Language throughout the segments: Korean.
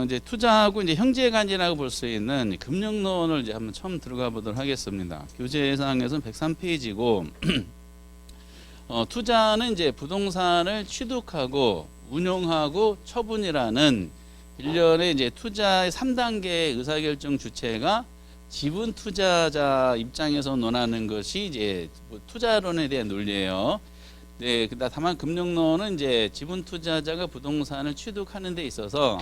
이제 투자하고 이제 형제간이라고 볼 수 있는 금융론을 이제 한번 처음 들어가 보도록 하겠습니다. 교재상에서는 103페이지고 투자는 이제 부동산을 취득하고 운용하고 처분이라는 일련의 이제 투자의 3단계 의사결정 주체가 지분 투자자 입장에서 논하는 것이 이제 투자론에 대한 논리예요. 네, 다만 금융론은 이제 지분 투자자가 부동산을 취득하는 데 있어서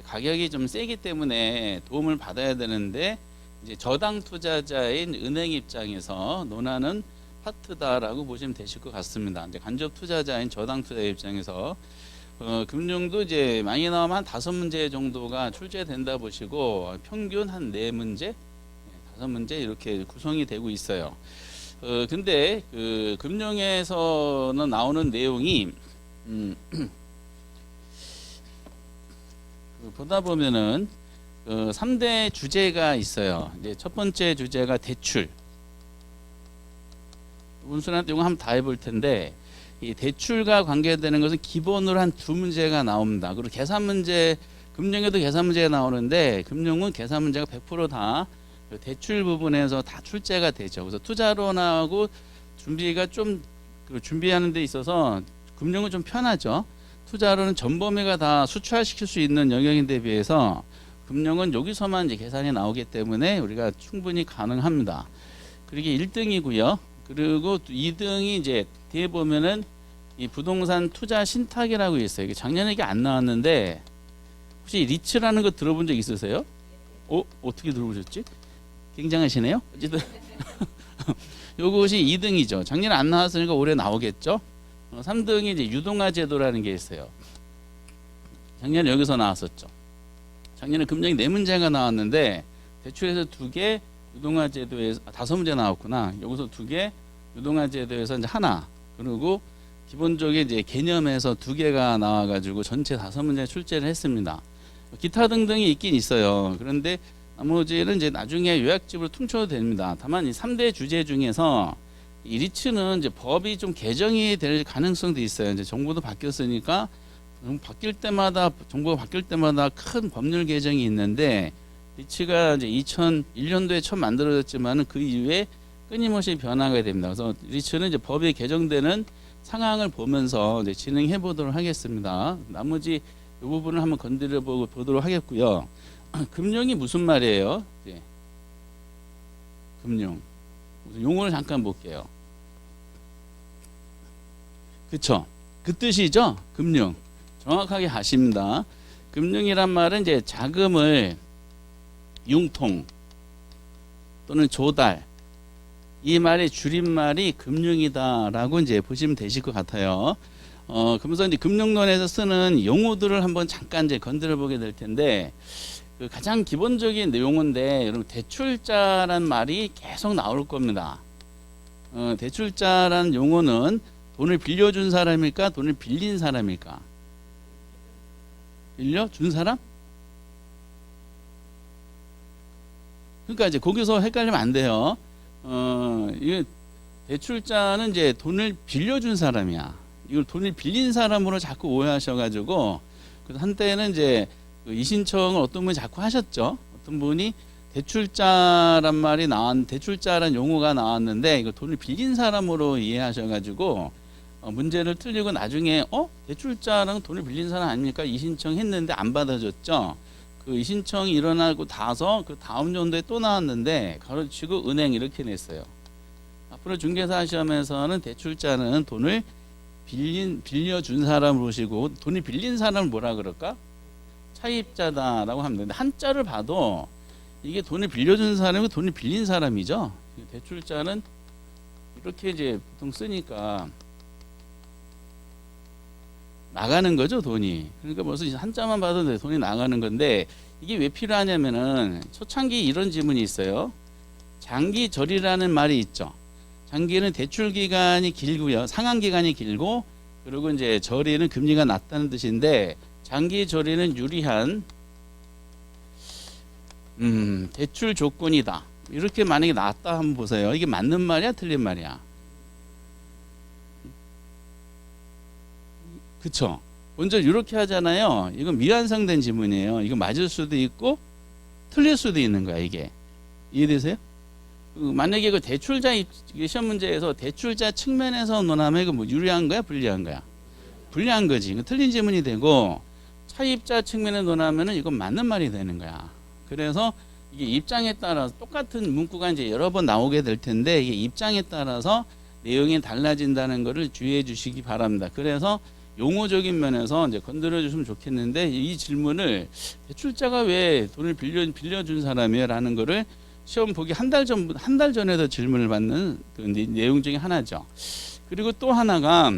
가격이 좀 세기 때문에 도움을 받아야 되는데 이제 저당 투자자인 은행 입장에서 논하는 파트다라고 보시면 되실 것 같습니다. 이제 간접 투자자인 저당 투자 입장에서 금융도 이제 많이 나오면 한 5문제 정도가 출제된다 보시고 평균 한 4문제, 5문제 이렇게 구성이 되고 있어요. 근데 그 금융에서는 나오는 내용이 보다 보면은 3대 주제가 있어요. 이제 첫 번째 주제가 대출. 운순한테 이거 한번 다 해볼 텐데 이 대출과 관계되는 것은 기본으로 한 2문제가 나옵니다. 그리고 계산 문제, 금융에도 계산 문제가 나오는데 금융은 계산 문제가 100%다 대출 부분에서 다 출제가 되죠. 그래서 투자론하고 준비가 좀 준비하는 데 있어서 금융은 좀 편하죠. 투자론은 전 범위가 다 수출시킬 수 있는 영역인데 비해서 금융은 여기서만 이제 계산이 나오기 때문에 우리가 충분히 가능합니다. 그게 1등이고요. 그리고 2등이 이제 뒤에 보면은 이 부동산 투자 신탁이라고 있어요. 이게 작년에 이게 안 나왔는데 혹시 리츠라는 거 들어본 적 있으세요? 어떻게 들어보셨지? 굉장하시네요. 어쨌든 요것이 2등이죠. 작년에 안 나왔으니까 올해 나오겠죠. 3등이 이제 유동화 제도라는 게 있어요. 작년에 여기서 나왔었죠. 작년에 금융이 4문제가 나왔는데 대출에서 2개, 유동화 제도에서 5문제 나왔구나. 여기서 2개, 유동화 제도에서 이제 하나. 그리고 기본적인 이제 개념에서 2개가 나와가지고 전체 5문제 출제를 했습니다. 기타 등등이 있긴 있어요. 그런데 나머지는 이제 나중에 요약집으로 퉁쳐도 됩니다. 다만 이 3대 주제 중에서 이 리츠는 이제 법이 좀 개정이 될 가능성도 있어요. 이제 정부도 바뀌었으니까 정부가 바뀔 때마다 큰 법률 개정이 있는데 리츠가 이제 2001년도에 처음 만들어졌지만은 그 이후에 끊임없이 변화가 됩니다. 그래서 리츠는 이제 법이 개정되는 상황을 보면서 이제 진행해 보도록 하겠습니다. 나머지 이 부분을 한번 건드려 보도록 하겠고요. 금융이 무슨 말이에요? 네. 금융. 용어를 잠깐 볼게요. 그쵸? 그 뜻이죠? 금융. 정확하게 아십니다. 금융이란 말은 이제 자금을 융통 또는 조달 이 말의 줄임말이 금융이다라고 이제 보시면 되실 것 같아요. 그러면서 이제 금융론에서 쓰는 용어들을 한번 잠깐 이제 건드려 보게 될 텐데 그 가장 기본적인 용어인데 여러분 대출자란 말이 계속 나올 겁니다. 대출자란 용어는 돈을 빌려준 사람일까? 돈을 빌린 사람일까? 빌려준 사람? 그러니까 이제 거기서 헷갈리면 안 돼요. 이게 대출자는 이제 돈을 빌려준 사람이야. 이걸 돈을 빌린 사람으로 자꾸 오해하셔가지고 한때는 이제 이신청을 어떤 분이 자꾸 하셨죠. 어떤 분이 대출자란 말이 대출자란 용어가 나왔는데 이거 돈을 빌린 사람으로 이해하셔가지고 문제를 틀리고 나중에 대출자랑 돈을 빌린 사람 아닙니까? 이신청 했는데 안 받아줬죠. 그 이신청이 일어나고 나서 그 다음 연도에 또 나왔는데 가로치고 은행 이렇게 냈어요. 앞으로 중개사 시험에서는 대출자는 돈을 빌려준 사람으로 보시고 돈을 빌린 사람을 뭐라 그럴까? 차입자다라고 하면 되는데 한자를 봐도 이게 돈을 빌려준 사람이고 돈을 빌린 사람이죠. 대출자는 이렇게 이제 보통 쓰니까 나가는 거죠, 돈이. 그러니까 벌써 한자만 봐도 돈이 나가는 건데 이게 왜 필요하냐면은 초창기 이런 지문이 있어요. 장기절이라는 말이 있죠. 장기는 대출 기간이 길고요. 상환 기간이 길고 그리고 이제 절이는 금리가 낮다는 뜻인데 장기 절이는 유리한 대출 조건이다. 이렇게 만약에 나왔다 한번 보세요. 이게 맞는 말이야, 틀린 말이야? 그쵸? 먼저 이렇게 하잖아요. 이건 미완성된 지문이에요. 이거 맞을 수도 있고 틀릴 수도 있는 거야, 이게. 이해되세요? 만약에 그 대출자 시험 문제에서 대출자 측면에서 논하면 이거 뭐 유리한 거야, 불리한 거야? 불리한 거지. 이거 틀린 지문이 되고 차입자 측면에 논하면은 이건 맞는 말이 되는 거야. 그래서 이게 입장에 따라서 똑같은 문구가 이제 여러 번 나오게 될 텐데 이게 입장에 따라서 내용이 달라진다는 것을 주의해 주시기 바랍니다. 그래서 용어적인 면에서 이제 건드려 주시면 좋겠는데 이 질문을 대출자가 왜 돈을 빌려준 사람이야 라는 거를 시험 보기 한 달 전에도 질문을 받는 그 내용 중에 하나죠. 그리고 또 하나가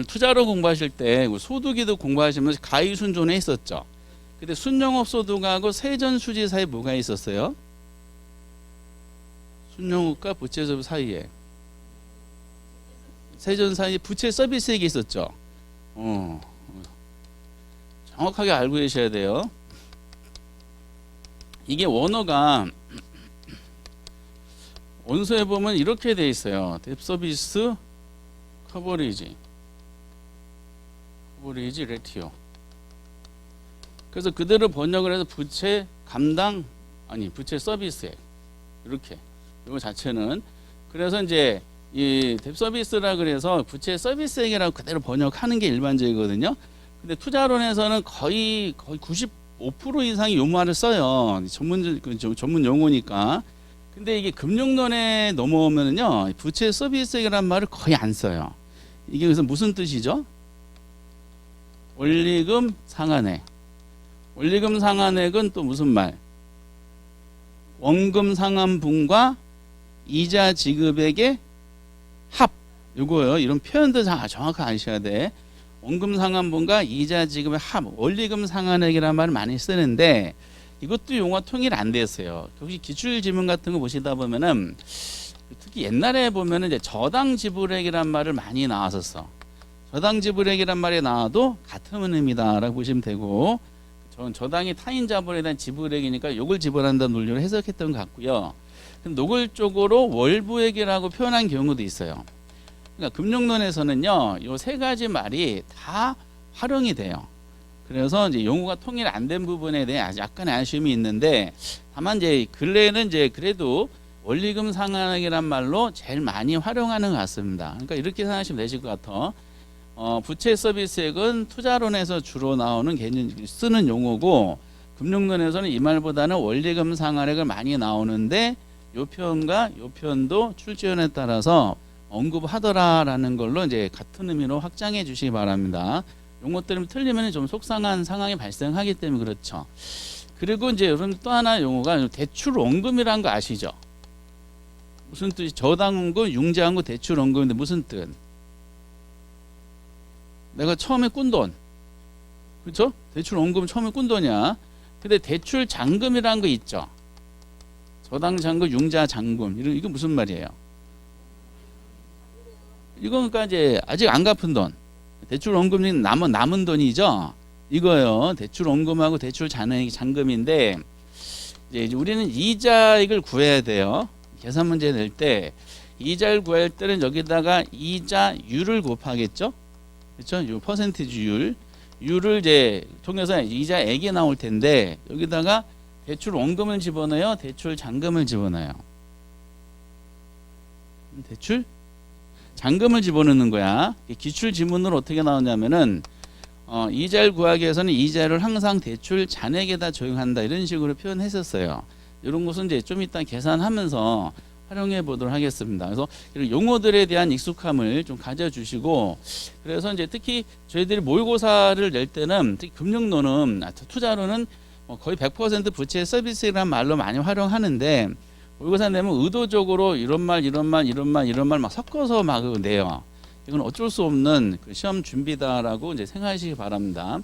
투자로 공부하실 때 소득이도 공부하시면서 가의순존에 있었죠. 근데 순영업 소득하고 세전수지 사이에 뭐가 있었어요? 순영업과 부채소득 사이에 세전 사이에 부채 서비스액이 있었죠. 정확하게 알고 계셔야 돼요. 이게 원어가 원서에 보면 이렇게 돼 있어요. 뎁 서비스 커버리지 레티오. 그래서 그대로 번역을 해서 부채 감당 부채 서비스액 이렇게 이거 자체는 그래서 이제 이 뎁 서비스라 그래서 부채 서비스액이라고 그대로 번역하는 게 일반적이거든요. 근데 투자론에서는 거의 95% 이상이 요 말을 써요. 전문 용어니까. 근데 이게 금융론에 넘어오면은요 부채 서비스액이라는 말을 거의 안 써요. 이게 그래서 무슨 뜻이죠? 원리금 상환액. 원리금 상환액은 또 무슨 말? 원금 상환분과 이자 지급액의 합. 요거요. 이런 표현도 정확하게 아셔야 돼. 원금 상환분과 이자 지급의 합. 원리금 상환액이라는 말을 많이 쓰는데 이것도 용어 통일 안 됐어요. 혹시 기출 지문 같은 거 보시다 보면은 특히 옛날에 보면은 이제 저당 지불액이란 말을 많이 나왔었어. 저당 지불액이란 말이 나와도 같은 의미다라고 보시면 되고, 저당이 타인 자본에 대한 지불액이니까 요걸 지불한다는 논리로 해석했던 것 같고요. 노골적으로 월부액이라고 표현한 경우도 있어요. 그러니까 금융론에서는요, 요 세 가지 말이 다 활용이 돼요. 그래서 이제 용어가 통일 안 된 부분에 대해 약간의 아쉬움이 있는데, 다만 이제 근래에는 이제 그래도 원리금 상환액이란 말로 제일 많이 활용하는 것 같습니다. 그러니까 이렇게 생각하시면 되실 것 같아. 부채 서비스액은 투자론에서 주로 나오는 개념 쓰는 용어고, 금융론에서는 이 말보다는 원리금 상환액을 많이 나오는데, 요 표현과 요 표현도 출제원에 따라서 언급하더라라는 걸로 이제 같은 의미로 확장해 주시기 바랍니다. 용어들이 틀리면 좀 속상한 상황이 발생하기 때문에 그렇죠. 그리고 이제 여러분 또 하나 용어가 대출 원금이라는 거 아시죠? 무슨 뜻이? 저당원금, 융자원금, 대출 원금인데 무슨 뜻? 내가 처음에 꾼 돈, 그렇죠? 대출 원금 처음에 꾼 돈이야. 근데 대출 잔금이라는 거 있죠? 저당 잔금, 융자 잔금, 이거 무슨 말이에요? 이건 그러니까 이제 아직 안 갚은 돈, 대출 원금이 남은 돈이죠. 이거요. 대출 원금하고 대출 잔금인데 이제 우리는 이자액을 구해야 돼요. 계산 문제 낼 때 이자를 구할 때는 여기다가 이자율을 곱하겠죠. 그렇죠? 요 퍼센티지율을 이제 통해서 이자액이 나올 텐데 여기다가 대출 원금을 집어넣어요. 대출 잔금을 집어넣어요. 대출 잔금을 집어넣는 거야. 기출 지문으로 어떻게 나오냐면은 이자를 구하기 위해서는 이자를 항상 대출 잔액에다 적용한다 이런 식으로 표현했었어요. 이런 것은 이제 좀 이따 계산하면서 활용해 보도록 하겠습니다. 그래서 이런 용어들에 대한 익숙함을 좀 가져주시고, 그래서 이제 특히 저희들이 모의고사를 낼 때는 특히 금융론은 투자론은 거의 100% 부채 서비스라는 말로 많이 활용하는데 모의고사 내면 의도적으로 이런 말 막 섞어서 막 내요. 이건 어쩔 수 없는 그 시험 준비다라고 이제 생각하시기 바랍니다.